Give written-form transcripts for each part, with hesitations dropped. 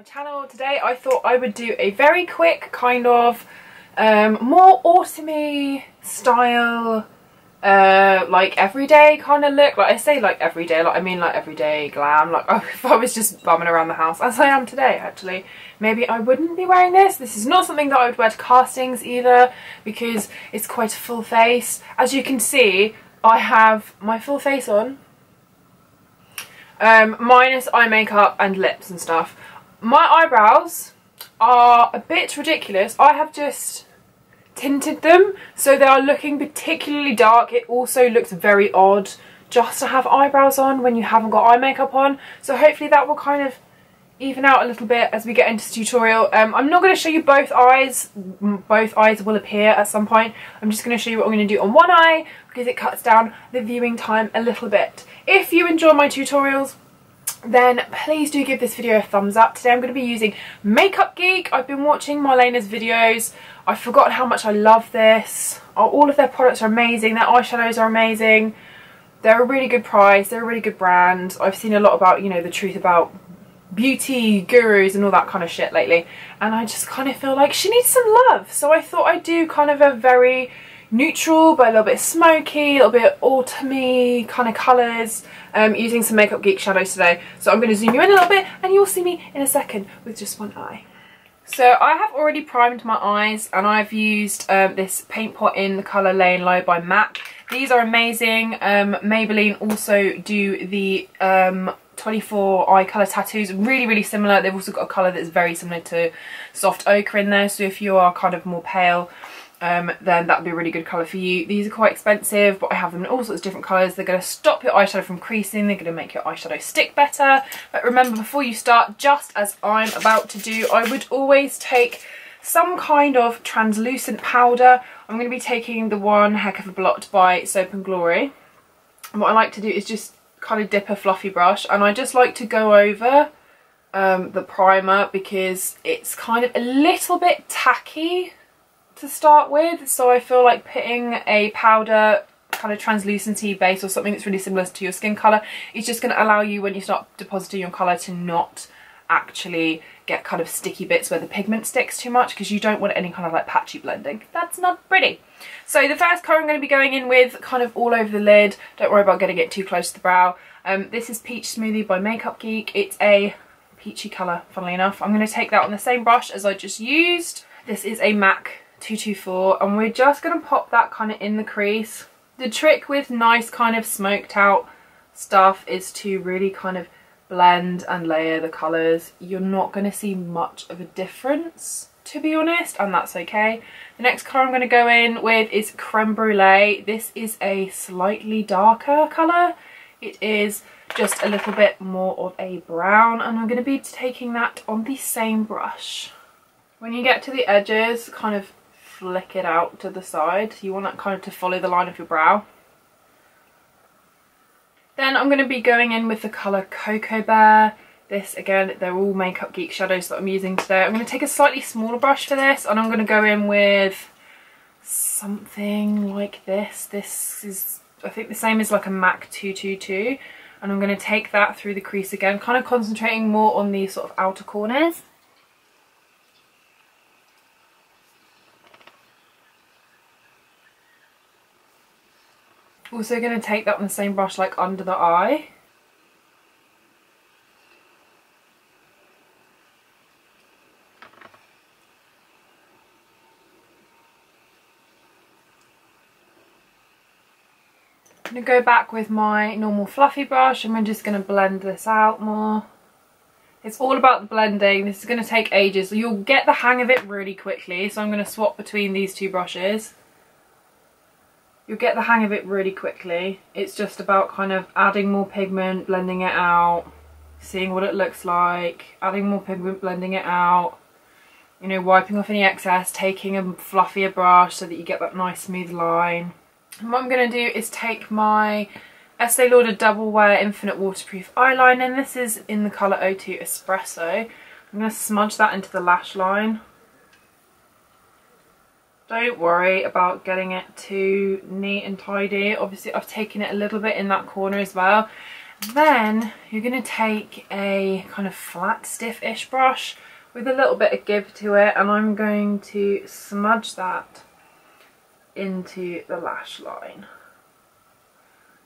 my channel. Today I thought I would do a very quick kind of more autumny style like everyday kind of look. Like I say like everyday, like I mean like everyday glam. Like if I was just bumming around the house as I am today actually, maybe I wouldn't be wearing this. This is not something that I would wear to castings either because it's quite a full face. As you can see, I have my full face on. Minus eye makeup and lips and stuff. My eyebrows are a bit ridiculous. I have just tinted them so they are looking particularly dark. It also looks very odd just to have eyebrows on when you haven't got eye makeup on. So hopefully that will kind of even out a little bit as we get into this tutorial. I'm not going to show you both eyes. Both eyes will appear at some point. I'm just going to show you what I'm going to do on one eye because it cuts down the viewing time a little bit. If you enjoy my tutorials, then please do give this video a thumbs up. Today I'm going to be using Up Geek. I've been watching Marlena's videos. I've forgotten how much I love this. All of their products are amazing. Their eyeshadows are amazing. They're a really good price. They're a really good brand. I've seen a lot about, you know, the truth about beauty gurus and all that kind of shit lately. And I just kind of feel like she needs some love. So I thought I'd do kind of a very neutral but a little bit smoky, a little bit autumny kind of colours, using some Up Geek shadows today. So I'm going to zoom you in a little bit and you'll see me in a second with just one eye. So I have already primed my eyes and I've used this paint pot in the colour Layin Low by MAC. These are amazing. Maybelline also do the 24 eye colour tattoos, really similar. They've also got a colour that's very similar to soft ochre in there, so if you are kind of more pale, then that would be a really good colour for you. These are quite expensive, but I have them in all sorts of different colours. They're going to stop your eyeshadow from creasing, they're going to make your eyeshadow stick better. But remember, before you start, just as I'm about to do, I would always take some kind of translucent powder. I'm going to be taking the One Heck of a Blot by Soap and Glory. And what I like to do is just kind of dip a fluffy brush, and I just like to go over the primer because it's kind of a little bit tacky to start with, so I feel like putting a powder kind of translucency base or something that's really similar to your skin colour is just going to allow you, when you start depositing your colour, to not actually get kind of sticky bits where the pigment sticks too much, because you don't want any kind of like patchy blending. That's not pretty. So the first colour I'm going to be going in with kind of all over the lid. Don't worry about getting it too close to the brow. This is Peach Smoothie by Up Geek. It's a peachy colour, funnily enough. I'm going to take that on the same brush as I just used. This is a MAC 224 and we're just going to pop that kind of in the crease. The trick with nice kind of smoked out stuff is to really kind of blend and layer the colours. You're not going to see much of a difference, to be honest, and that's okay. The next colour I'm going to go in with is Creme Brulee. This is a slightly darker colour. It is just a little bit more of a brown, and I'm going to be taking that on the same brush. When you get to the edges, kind of flick it out to the side. You want that kind of to follow the line of your brow. Then I'm going to be going in with the colour Cocoa Bear. This, again, they're all Up Geek shadows that I'm using today. I'm going to take a slightly smaller brush for this, and I'm going to go in with something like this. This is, I think, the same as like a MAC 222. And I'm going to take that through the crease again, kind of concentrating more on the sort of outer corners. Also going to take that on the same brush like under the eye. I'm going to go back with my normal fluffy brush and we're just going to blend this out more. It's all about the blending. This is going to take ages. You'll get the hang of it really quickly, so I'm going to swap between these two brushes. You'll get the hang of it really quickly. It's just about kind of adding more pigment, blending it out, seeing what it looks like, adding more pigment, blending it out, you know, wiping off any excess, taking a fluffier brush so that you get that nice smooth line. And what I'm going to do is take my Estee Lauder Doublewear Infinite Waterproof Eyeliner, and this is in the colour 02 Espresso. I'm going to smudge that into the lash line. Don't worry about getting it too neat and tidy. Obviously I've taken it a little bit in that corner as well. Then you're going to take a kind of flat, stiff-ish brush with a little bit of give to it, and I'm going to smudge that into the lash line.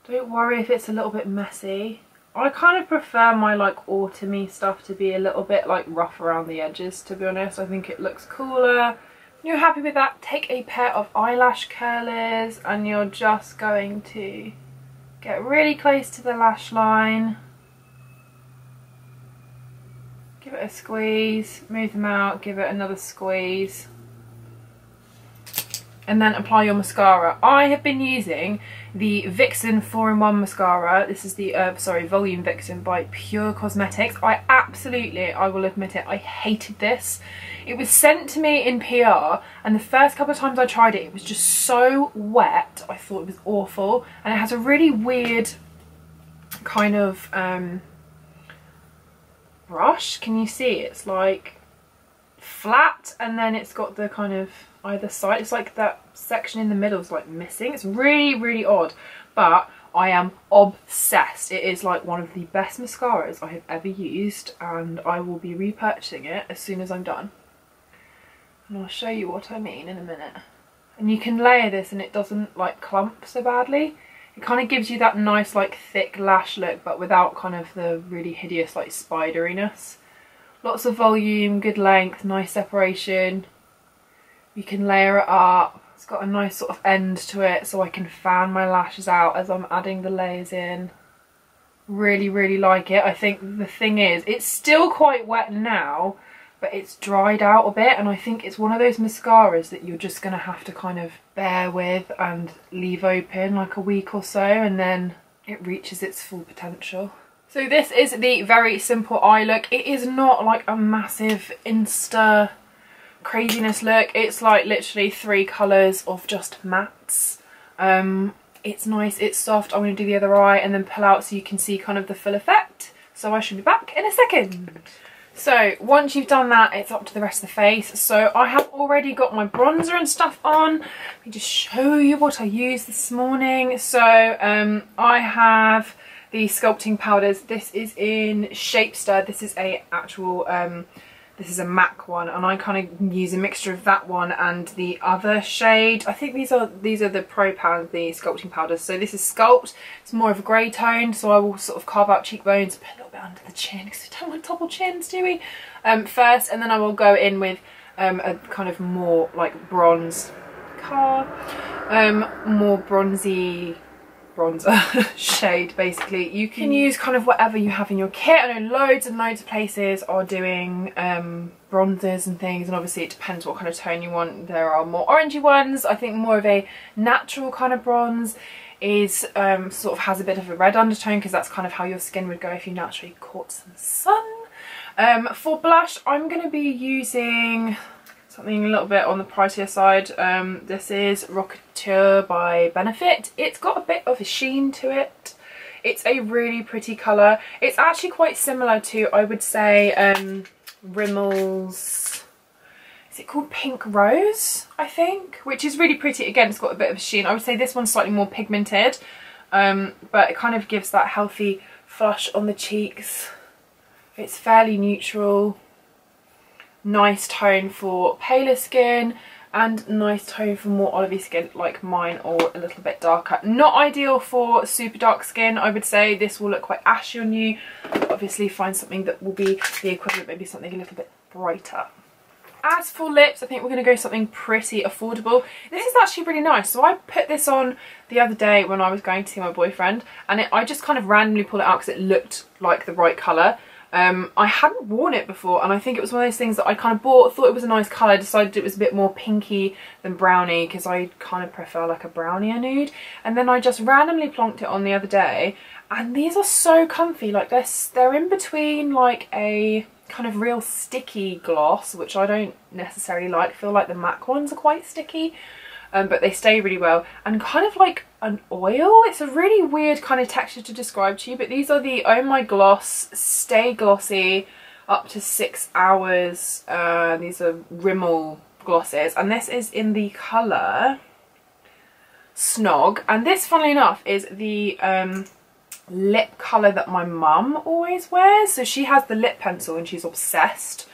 Don't worry if it's a little bit messy. I kind of prefer my like autumny stuff to be a little bit like rough around the edges, to be honest. I think it looks cooler. When you're happy with that, take a pair of eyelash curlers and you're just going to get really close to the lash line. Give it a squeeze, move them out, give it another squeeze. And then apply your mascara. I have been using the Vixen 4-in-1 mascara. This is the, Volume Vixen by Pure Cosmetics. I will admit it, I hated this. It was sent to me in PR, and the first couple of times I tried it, it was just so wet. I thought it was awful. And it has a really weird kind of brush. Can you see? It's like flat, and then it's got the kind of either side, it's like that section in the middle is like missing. It's really, really odd, but I am obsessed. It is like one of the best mascaras I have ever used, and I will be repurchasing it as soon as I'm done. And I'll show you what I mean in a minute. And you can layer this and it doesn't like clump so badly. It kind of gives you that nice like thick lash look, but without kind of the really hideous like spideriness. Lots of volume, good length, nice separation. You can layer it up. It's got a nice sort of end to it, so I can fan my lashes out as I'm adding the layers in. Really, really like it. I think the thing is, it's still quite wet now, but it's dried out a bit, and I think it's one of those mascaras that you're just going to have to kind of bear with and leave open like a week or so, and then it reaches its full potential. So this is the very simple eye look. It is not like a massive Insta craziness look. It's like literally 3 colours of just mattes. It's nice, it's soft. I'm going to do the other eye and then pull out so you can see kind of the full effect. So I should be back in a second. So once you've done that, it's up to the rest of the face. So I have already got my bronzer and stuff on. Let me just show you what I used this morning. So I have the sculpting powders. This is in Shapester. This is a actual this is a MAC one, and I kind of use a mixture of that one and the other shade. I think these are the Pro Pan, the sculpting powders. So this is Sculpt. It's more of a grey tone, so I will sort of carve out cheekbones, put a little bit under the chin because we don't want double chins, do we? First, and then I will go in with a kind of more like bronze, more bronzy bronzer shade. Basically you can use kind of whatever you have in your kit. I know loads and loads of places are doing bronzers and things, and obviously it depends what kind of tone you want. There are more orangey ones. I think more of a natural kind of bronze is sort of has a bit of a red undertone, because that's kind of how your skin would go if you naturally caught some sun. For blush, I'm going to be using something a little bit on the pricier side. This is Rockateur by Benefit. It's got a bit of a sheen to it. It's a really pretty colour. It's actually quite similar to, I would say, Rimmel's, is it called Pink Rose, I think? Which is really pretty. Again, it's got a bit of a sheen. I would say this one's slightly more pigmented, but it kind of gives that healthy flush on the cheeks. It's fairly neutral. Nice tone for paler skin and nice tone for more olivey skin like mine, or a little bit darker. Not ideal for super dark skin. I would say this will look quite ashy on you. Obviously find something that will be the equivalent, maybe something a little bit brighter. As for lips, I think we're going to go something pretty affordable. This is actually really nice. So I put this on the other day when I was going to see my boyfriend, and I just kind of randomly pulled it out because it looked like the right colour. I hadn't worn it before, and I think it was one of those things that I kind of bought, thought it was a nice colour, decided it was a bit more pinky than browny because I kind of prefer like a brownier nude, and then I just randomly plonked it on the other day, and these are so comfy. Like they're in between like a kind of real sticky gloss, which I don't necessarily like. I feel like the MAC ones are quite sticky, but they stay really well, and kind of like an oil. It's a really weird kind of texture to describe to you, but these are the Oh My Gloss Stay Glossy up to 6 hours. These are Rimmel glosses, and this is in the colour Snog, and this, funnily enough, is the lip colour that my mum always wears. So she has the lip pencil and she's obsessed,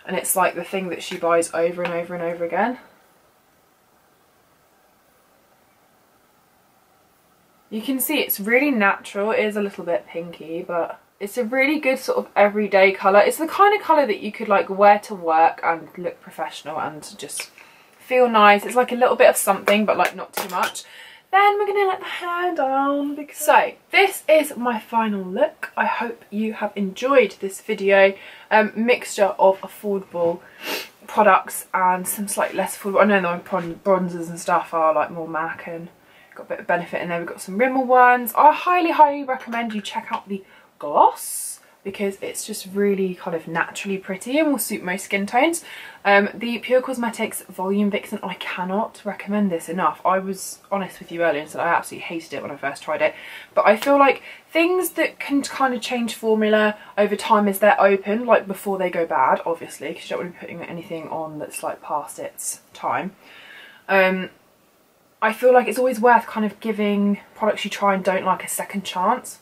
and it's like the thing that she buys over and over and over again. You can see it's really natural. It is a little bit pinky, but it's a really good sort of everyday colour. It's the kind of colour that you could like wear to work and look professional and just feel nice. It's like a little bit of something, but like not too much. Then we're gonna let the hair down. So this is my final look. I hope you have enjoyed this video. Mixture of affordable products and some slightly less affordable. I know my bronzers and stuff are like more MAC and got a bit of benefit in there. We've got some Rimmel ones. I highly recommend you check out the gloss because it's just really kind of naturally pretty and will suit most skin tones. The Pure Cosmetics Volume Vixen, I cannot recommend this enough. I was honest with you earlier and said I absolutely hated it when I first tried it, but I feel like things that can kind of change formula over time as they're open, like before they go bad, obviously, because you don't want to be putting anything on that's like past its time. I feel like it's always worth kind of giving products you try and don't like a second chance.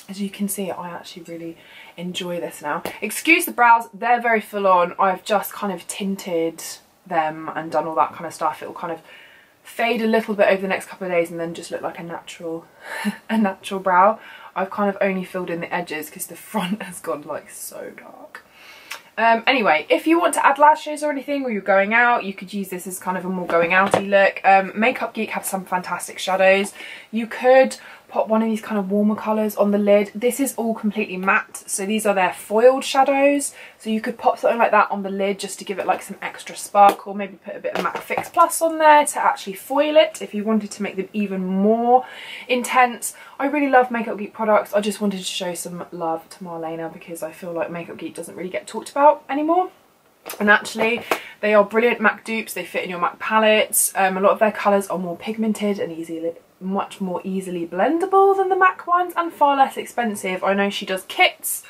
As you can see, I actually really enjoy this now. Excuse the brows, they're very full on. I've just kind of tinted them and done all that kind of stuff. It will kind of fade a little bit over the next couple of days and then just look like a natural brow. I've kind of only filled in the edges because the front has gone like so dark. Anyway, if you want to add lashes or anything, or you're going out, you could use this as kind of a more going outy look. Makeup Geek have some fantastic shadows. You could pop one of these kind of warmer colours on the lid. This is all completely matte, so these are their foiled shadows. So you could pop something like that on the lid just to give it like some extra sparkle. Maybe put a bit of Matte Fix Plus on there to actually foil it if you wanted to make them even more intense. I really love Makeup Geek products. I just wanted to show some love to Marlena because I feel like Makeup Geek doesn't really get talked about anymore. And actually, they are brilliant MAC dupes. They fit in your MAC palettes. A lot of their colours are more pigmented and much more easily blendable than the MAC ones and far less expensive. I know she does kits.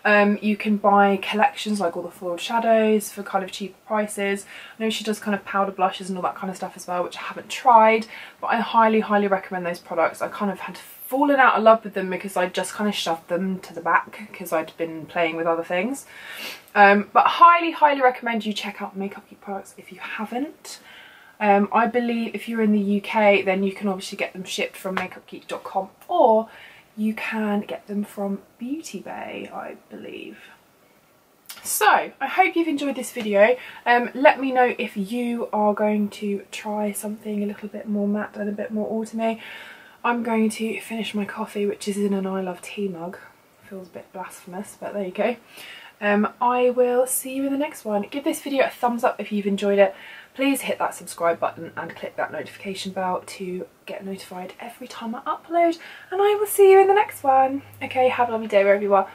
You can buy collections like all the foiled shadows for kind of cheaper prices. I know she does kind of powder blushes and all that kind of stuff as well, which I haven't tried, but I highly recommend those products. I kind of had fallen out of love with them because I just kind of shoved them to the back because I'd been playing with other things. But highly recommend you check out Makeup Geek products if you haven't. I believe if you're in the UK, then you can obviously get them shipped from makeupgeek.com, or you can get them from Beauty Bay, I believe. So I hope you've enjoyed this video. Let me know if you are going to try something a little bit more matte and a bit more autumny. I'm going to finish my coffee, which is in an I Love Tea mug. Feels a bit blasphemous, but there you go. I will see you in the next one. Give this video a thumbs up if you've enjoyed it. Please hit that subscribe button and click that notification bell to get notified every time I upload. And I will see you in the next one. Okay, have a lovely day wherever you are.